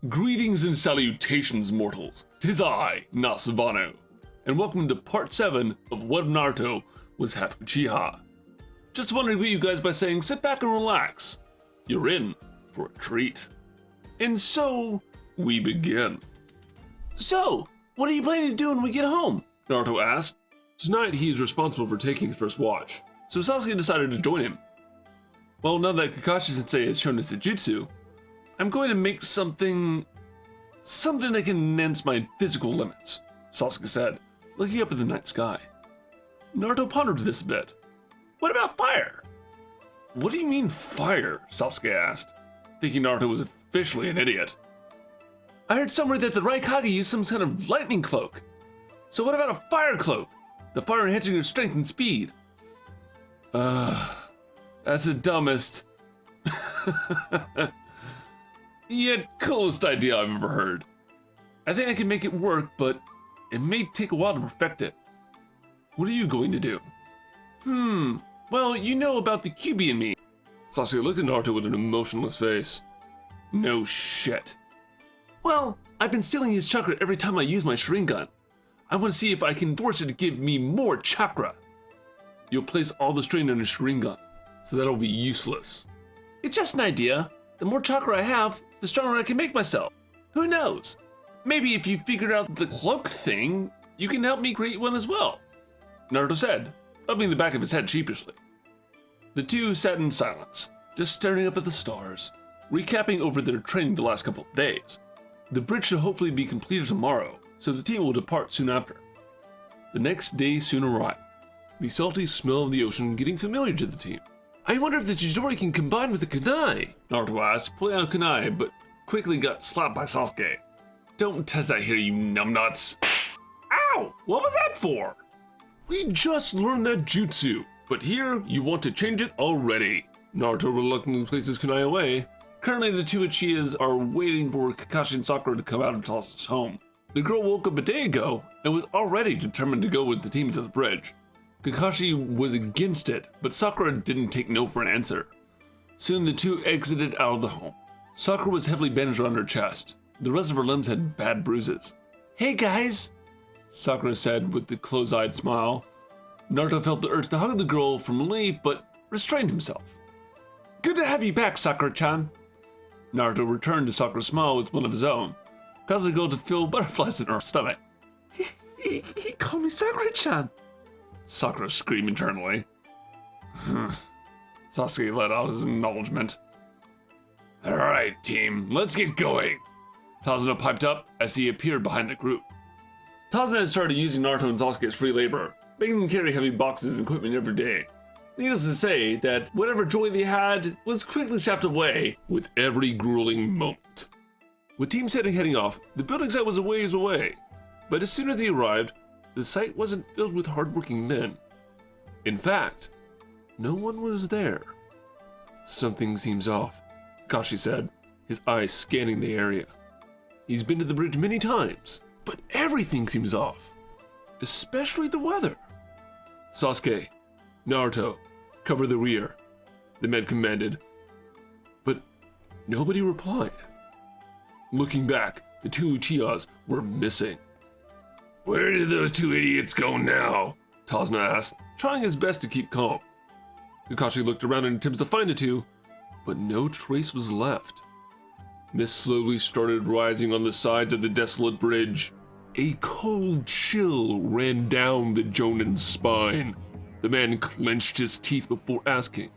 Greetings and salutations, mortals. 'Tis I, Naszvanu, and welcome to part 7 of What If Naruto Was Half Uchiha. Just wanted to greet you guys by saying sit back and relax. You're in for a treat. And so, we begin. So, what are you planning to do when we get home? Naruto asked. Tonight he is responsible for taking the first watch, so Sasuke decided to join him. Well, now that Kakashi-sensei has shown his jutsu, I'm going to make something that can enhance my physical limits, Sasuke said, looking up at the night sky. Naruto pondered this a bit. What about fire? What do you mean fire? Sasuke asked, thinking Naruto was officially an idiot. I heard somewhere that the Raikage used some kind of lightning cloak. So what about a fire cloak? The fire enhancing your strength and speed. That's the dumbest yet coolest idea I've ever heard. I think I can make it work, but it may take a while to perfect it. What are you going to do? Well, you know about the Kyuubi and me. Sasuke looked at Naruto with an emotionless face. No shit. Well, I've been stealing his chakra every time I use my Sharingan. I want to see if I can force it to give me more chakra. You'll place all the strain on his Sharingan, so that'll be useless. It's just an idea. The more chakra I have, the stronger I can make myself. Who knows? Maybe if you figured out the cloak thing, you can help me create one as well, Naruto said, rubbing the back of his head sheepishly. The two sat in silence, just staring up at the stars, recapping over their training the last couple of days. The bridge should hopefully be completed tomorrow, so the team will depart soon after. The next day soon arrived, the salty smell of the ocean getting familiar to the team. I wonder if the Chidori can combine with the kunai, Naruto asked, pulling out a kunai, but quickly got slapped by Sasuke. Don't test that here, you numbnuts. Ow! What was that for? We just learned that jutsu, but here you want to change it already. Naruto reluctantly placed his kunai away. Currently the two Uchihas are waiting for Kakashi and Sakura to come out of Tasu's home. The girl woke up a day ago and was already determined to go with the team to the bridge. Kakashi was against it, but Sakura didn't take no for an answer. Soon the two exited out of the home. Sakura was heavily bandaged on her chest. The rest of her limbs had bad bruises. Hey guys, Sakura said with a close-eyed smile. Naruto felt the urge to hug the girl from relief, but restrained himself. Good to have you back, Sakura-chan. Naruto returned to Sakura's smile with one of his own, causing the girl to feel butterflies in her stomach. He called me Sakura-chan. Sakura screamed internally. Sasuke let out his acknowledgement. Alright, team, let's get going. Tazuna piped up as he appeared behind the group. Tazuna had started using Naruto and Sasuke as free labor, making them carry heavy boxes and equipment every day. Needless to say that whatever joy they had was quickly sapped away with every grueling moment. With Team Setting heading off, the building site was a ways away, but as soon as they arrived, the site wasn't filled with hardworking men. In fact, no one was there. Something seems off, Kakashi said, his eyes scanning the area. He's been to the bridge many times, but everything seems off, especially the weather. Sasuke, Naruto, cover the rear, the men commanded. But nobody replied. Looking back, the two Uchihas were missing. Where did those two idiots go now? Tazuna asked, trying his best to keep calm. Kakashi looked around in attempts to find the two, but no trace was left. Mist slowly started rising on the sides of the desolate bridge. A cold chill ran down the Jonin's spine. The man clenched his teeth before asking,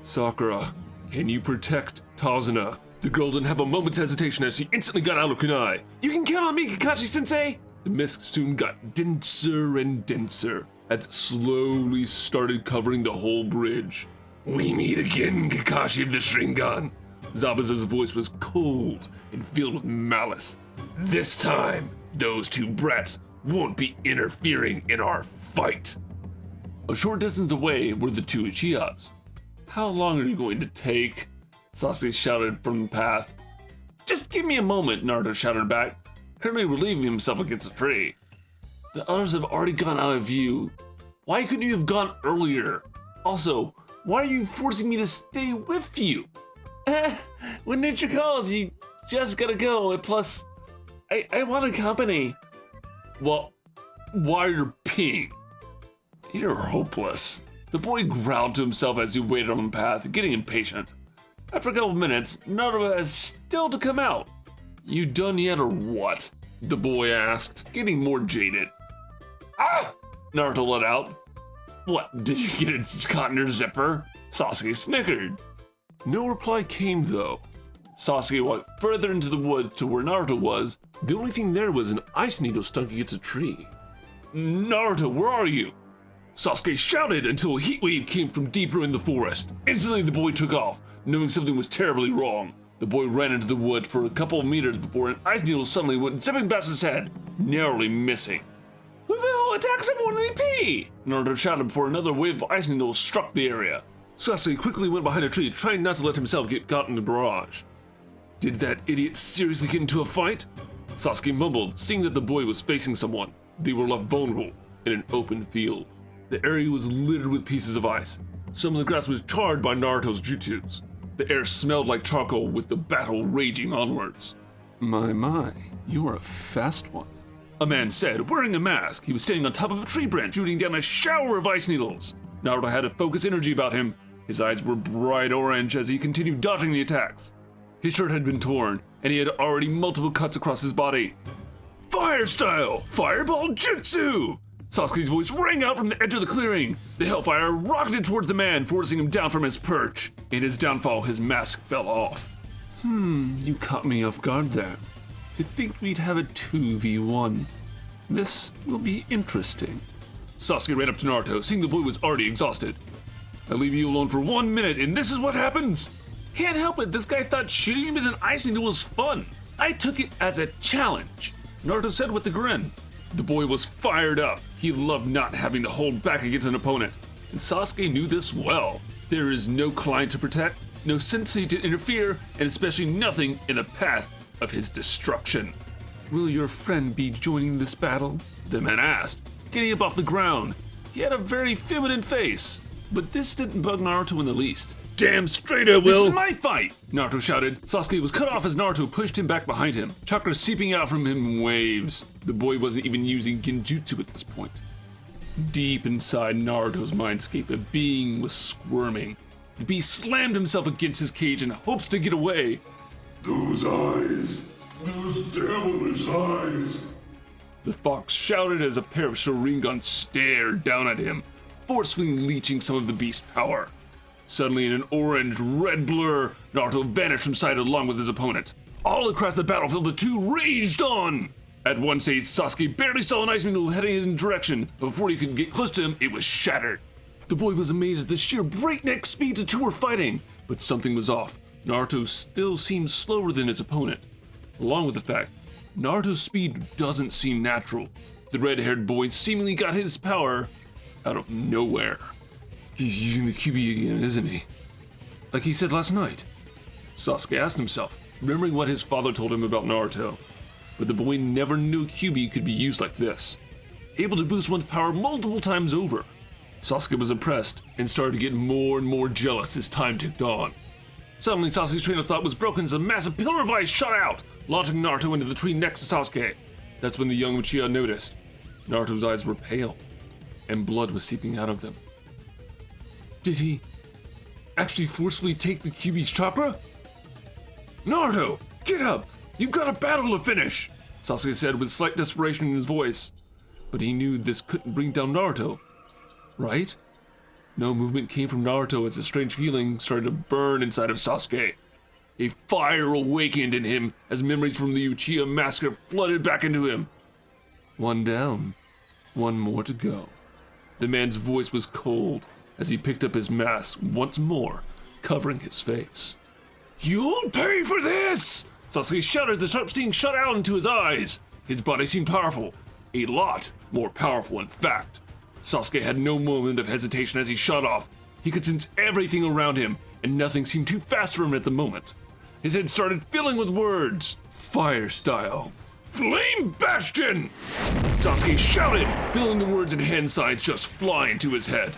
Sakura, can you protect Tazuna? The girl didn't have a moment's hesitation as she instantly got out of kunai. You can count on me, Kakashi-sensei! The mist soon got denser and denser as it slowly started covering the whole bridge. We meet again, Kakashi of the Sharingan. Zabuza's voice was cold and filled with malice. This time, those two brats won't be interfering in our fight. A short distance away were the two Uchihas. How long are you going to take? Sasuke shouted from the path. Just give me a moment, Naruto shouted back, currently relieving himself against a tree. The others have already gone out of view. Why couldn't you have gone earlier? Also, why are you forcing me to stay with you? When nature calls, you just gotta go, and plus, I want company. Well, why you're peeing? You're hopeless. The boy growled to himself as he waited on the path, getting impatient. After a couple minutes, Naruto has still to come out. You done yet or what? The boy asked, getting more jaded. Ah! Naruto let out. What, did you get it caught in your zipper? Sasuke snickered. No reply came though. Sasuke walked further into the woods to where Naruto was. The only thing there was an ice needle stuck against a tree. Naruto, where are you? Sasuke shouted until a heat wave came from deeper in the forest. Instantly the boy took off, knowing something was terribly wrong. The boy ran into the wood for a couple of meters before an ice needle suddenly went zipping past his head, narrowly missing. Who the hell attacks him when they pee? Naruto shouted before another wave of ice needles struck the area. Sasuke quickly went behind a tree, trying not to let himself get caught in the barrage. Did that idiot seriously get into a fight? Sasuke mumbled, seeing that the boy was facing someone. They were left vulnerable in an open field. The area was littered with pieces of ice. Some of the grass was charred by Naruto's jutsus. The air smelled like charcoal with the battle raging onwards. My, you are a fast one. A man said, wearing a mask. He was standing on top of a tree branch, shooting down a shower of ice needles. Naruto had a focused energy about him. His eyes were bright orange as he continued dodging the attacks. His shirt had been torn, and he had already multiple cuts across his body. Fire style! Fireball jutsu! Sasuke's voice rang out from the edge of the clearing. The hellfire rocketed towards the man, forcing him down from his perch. In his downfall, his mask fell off. You caught me off guard there. I think we'd have a 2v1. This will be interesting. Sasuke ran up to Naruto, seeing the boy was already exhausted. I leave you alone for 1 minute, and this is what happens. Can't help it, this guy thought shooting me with an ice needle was fun. I took it as a challenge, Naruto said with a grin. The boy was fired up. He loved not having to hold back against an opponent, and Sasuke knew this well. There is no client to protect, no sensei to interfere, and especially nothing in the path of his destruction. Will your friend be joining this battle? The man asked, getting up off the ground. He had a very feminine face, but this didn't bug Naruto in the least. Damn straight I will! This is my fight! Naruto shouted. Sasuke was cut off as Naruto pushed him back behind him, chakra seeping out from him in waves. The boy wasn't even using genjutsu at this point. Deep inside Naruto's mindscape, a being was squirming. The beast slammed himself against his cage in hopes to get away. Those eyes! Those devilish eyes! The fox shouted as a pair of Sharingan stared down at him, forcefully leeching some of the beast's power. Suddenly, in an orange-red blur, Naruto vanished from sight along with his opponent. All across the battlefield, the two raged on! At one stage, Sasuke barely saw an ice needle heading in his direction, but before he could get close to him, it was shattered. The boy was amazed at the sheer breakneck speed the two were fighting, but something was off. Naruto still seemed slower than his opponent. Along with the fact, Naruto's speed doesn't seem natural. The red-haired boy seemingly got his power out of nowhere. He's using the Kyuubi again, isn't he? Like he said last night. Sasuke asked himself, remembering what his father told him about Naruto. But the boy never knew Kyuubi could be used like this, able to boost one's power multiple times over. Sasuke was impressed and started to get more and more jealous as time ticked on. Suddenly, Sasuke's train of thought was broken as a massive pillar of ice shot out, launching Naruto into the tree next to Sasuke. That's when the young Uchiha noticed. Naruto's eyes were pale, and blood was seeping out of them. Did he actually forcefully take the Kyuubi's chakra? Naruto, get up! You've got a battle to finish! Sasuke said with slight desperation in his voice. But he knew this couldn't bring down Naruto, right? No movement came from Naruto as a strange feeling started to burn inside of Sasuke. A fire awakened in him as memories from the Uchiha massacre flooded back into him. One down, one more to go. The man's voice was cold as he picked up his mask once more, covering his face. You'll pay for this! Sasuke shouted as the sharp sting shot out into his eyes. His body seemed powerful, a lot more powerful in fact. Sasuke had no moment of hesitation as he shot off. He could sense everything around him, and nothing seemed too fast for him at the moment. His head started filling with words. Fire style. Flame Bastion! Sasuke shouted, feeling the words and hand signs just fly into his head.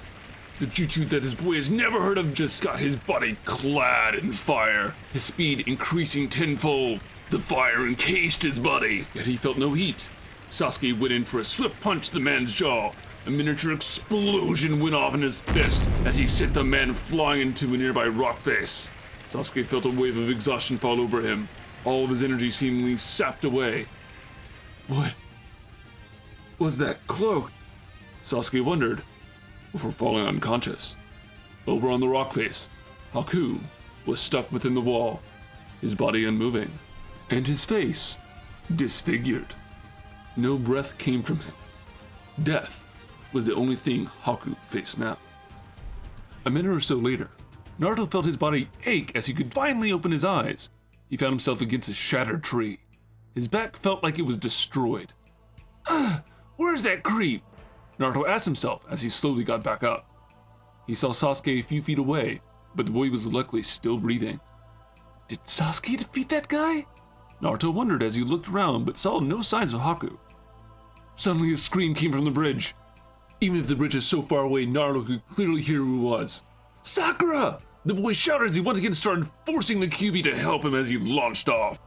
The jutsu that this boy has never heard of just got his body clad in fire, his speed increasing tenfold. The fire encased his body, yet he felt no heat. Sasuke went in for a swift punch to the man's jaw. A miniature explosion went off in his fist as he sent the man flying into a nearby rock face. Sasuke felt a wave of exhaustion fall over him, all of his energy seemingly sapped away. What was that cloak? Sasuke wondered, before falling unconscious. Over on the rock face, Haku was stuck within the wall, his body unmoving, and his face disfigured. No breath came from him. Death was the only thing Haku faced now. A minute or so later, Naruto felt his body ache as he could finally open his eyes. He found himself against a shattered tree. His back felt like it was destroyed. Where's that creep? Naruto asked himself as he slowly got back up. He saw Sasuke a few feet away, but the boy was luckily still breathing. Did Sasuke defeat that guy? Naruto wondered as he looked around but saw no signs of Haku. Suddenly a scream came from the bridge. Even if the bridge is so far away, Naruto could clearly hear who it was. Sakura! The boy shouted as he once again started forcing the Kyuubi to help him as he launched off.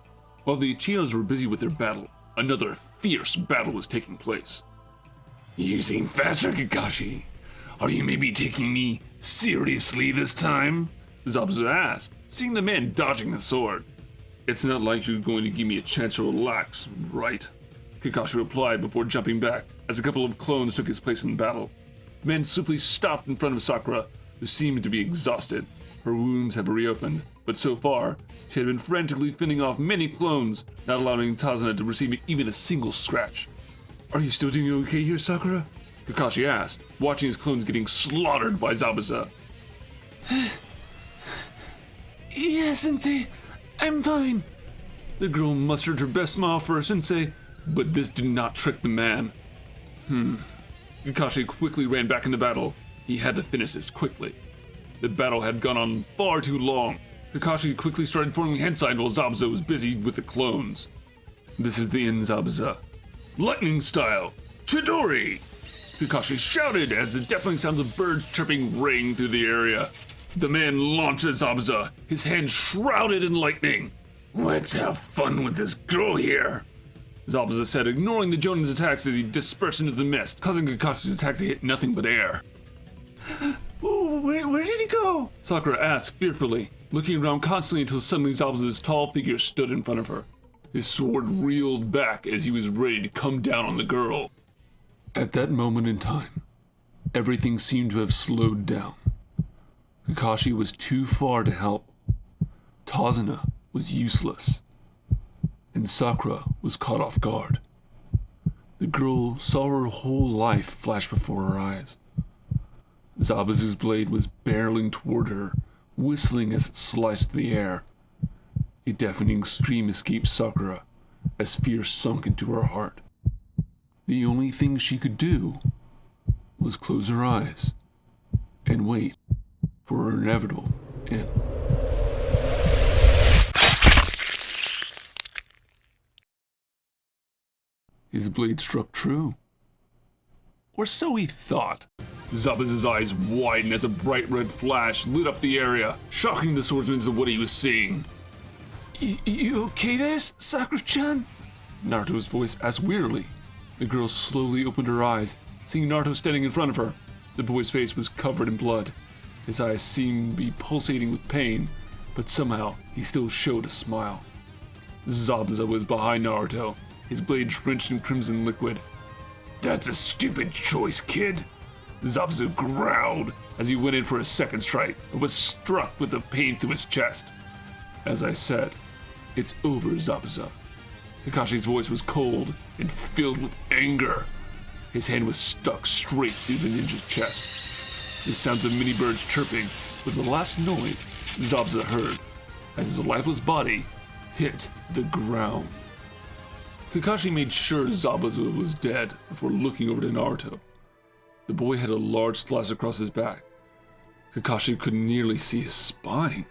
While the Uchihas were busy with their battle, another fierce battle was taking place. You seem faster, Kakashi. Are you maybe taking me seriously this time? Zabuza asked, seeing the man dodging the sword. It's not like you're going to give me a chance to relax, right? Kakashi replied before jumping back as a couple of clones took his place in the battle. The man simply stopped in front of Sakura, who seemed to be exhausted. Her wounds have reopened, but so far, she had been frantically fending off many clones, not allowing Tazuna to receive even a single scratch. Are you still doing okay here, Sakura? Kakashi asked, watching his clones getting slaughtered by Zabuza. Yeah, Sensei, I'm fine. The girl mustered her best smile for a Sensei, but this did not trick the man. Kakashi quickly ran back into battle. He had to finish this quickly. The battle had gone on far too long. Kakashi quickly started forming Hensai while Zabuza was busy with the clones. This is the end, Zabuza. Lightning style, Chidori! Kakashi shouted as the deafening sounds of birds chirping rang through the area. The man launched at Zabuza, his hand shrouded in lightning. Let's have fun with this girl here, Zabuza said, ignoring the Jonin's attacks as he dispersed into the mist, causing Kakashi's attack to hit nothing but air. Where did he go? Sakura asked fearfully, looking around constantly until suddenly Zabuza's tall figure stood in front of her. His sword reeled back as he was ready to come down on the girl. At that moment in time, everything seemed to have slowed down. Kakashi was too far to help. Tazuna was useless. And Sakura was caught off guard. The girl saw her whole life flash before her eyes. Zabuza's blade was barreling toward her, whistling as it sliced the air. A deafening scream escaped Sakura as fear sunk into her heart. The only thing she could do was close her eyes and wait for her inevitable end. His blade struck true. Or so he thought. Zabuza's eyes widened as a bright red flash lit up the area, shocking the swordsman to what he was seeing. You okay there, Sakura-chan? Naruto's voice asked wearily. The girl slowly opened her eyes, seeing Naruto standing in front of her. The boy's face was covered in blood. His eyes seemed to be pulsating with pain, but somehow he still showed a smile. Zabuza was behind Naruto, his blade drenched in crimson liquid. That's a stupid choice, kid. Zabuza growled as he went in for a second strike and was struck with the pain through his chest. As I said, it's over, Zabuza. Kakashi's voice was cold and filled with anger. His hand was stuck straight through the ninja's chest. The sounds of many birds chirping was the last noise Zabuza heard as his lifeless body hit the ground. Kakashi made sure Zabuza was dead before looking over to Naruto. The boy had a large slash across his back. Kakashi could nearly see his spine.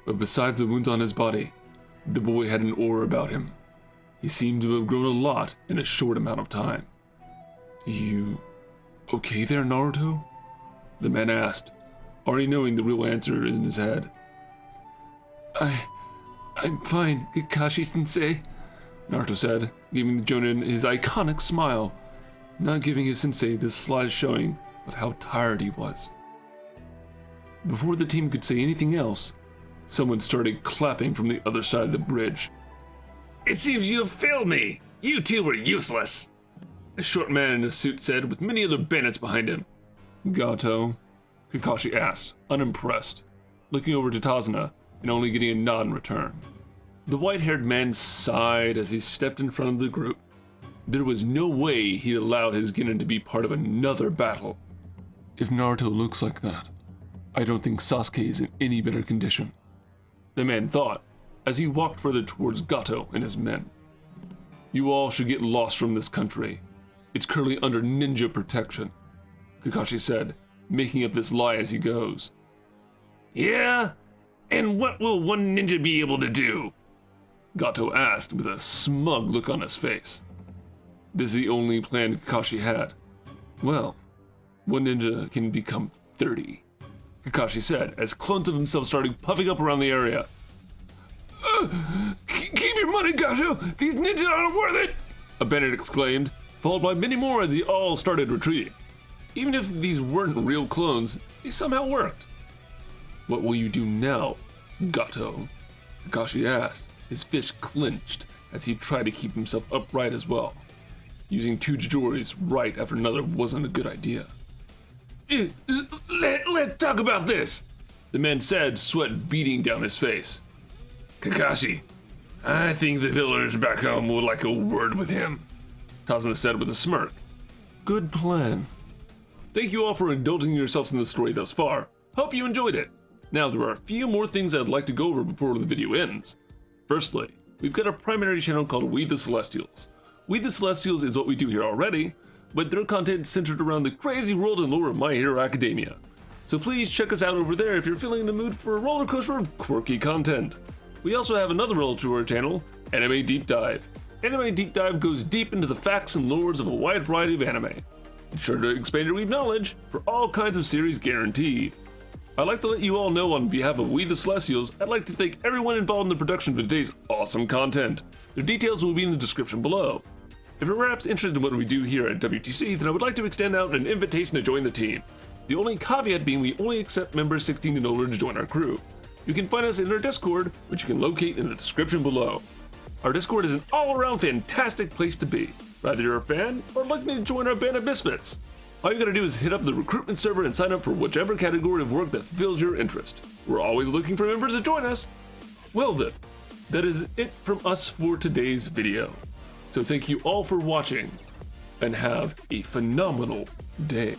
But besides the wounds on his body, the boy had an aura about him. He seemed to have grown a lot in a short amount of time. You okay there, Naruto? The man asked, already knowing the real answer in his head. I'm fine, Kakashi-sensei, Naruto said, giving the Jonin his iconic smile, not giving his sensei the slightest showing of how tired he was. Before the team could say anything else, someone started clapping from the other side of the bridge. It seems you have failed me! You two were useless! A short man in a suit said, with many other bandits behind him. Gato? Kakashi asked, unimpressed, looking over to Tazuna and only getting a nod in return. The white-haired man sighed as he stepped in front of the group. There was no way he'd allowed his Genin to be part of another battle. If Naruto looks like that, I don't think Sasuke is in any better condition, the man thought as he walked further towards Gato and his men. You all should get lost from this country. It's currently under ninja protection, Kakashi said, making up this lie as he goes. Yeah? And what will one ninja be able to do? Gato asked with a smug look on his face. This is the only plan Kakashi had. Well, one ninja can become 30, Kakashi said as clones of himself started puffing up around the area. Keep your money, Gato! These ninjas aren't worth it! A bandit exclaimed, followed by many more as they all started retreating. Even if these weren't real clones, they somehow worked. What will you do now, Gato? Kakashi asked, his fist clenched as he tried to keep himself upright as well. Using two Jidoris right after another wasn't a good idea. Let's talk about this, the man said, sweat beading down his face. Kakashi, I think the villagers back home would like a word with him, Tazuna said with a smirk. Good plan. Thank you all for indulging yourselves in the story thus far. Hope you enjoyed it. Now there are a few more things I'd like to go over before the video ends. Firstly, we've got a primary channel called We the Celestials. We the Celestials is what we do here already, but their content is centered around the crazy world and lore of My Hero Academia. So please check us out over there if you're feeling in the mood for a roller coaster of quirky content. We also have another relative to our channel, Anime Deep Dive. Anime Deep Dive goes deep into the facts and lores of a wide variety of anime. It's sure to expand your weeb knowledge for all kinds of series guaranteed. I'd like to let you all know on behalf of We the Celestials, I'd like to thank everyone involved in the production of today's awesome content. Their details will be in the description below. If you're perhaps interested in what we do here at WTC, then I would like to extend out an invitation to join the team. The only caveat being we only accept members 16 and older to join our crew. You can find us in our Discord, which you can locate in the description below. Our Discord is an all-around fantastic place to be, whether you're a fan or looking to join our band of misfits. All you gotta do is hit up the recruitment server and sign up for whichever category of work that fulfills your interest. We're always looking for members to join us. Well then, that is it from us for today's video. So thank you all for watching, and have a phenomenal day.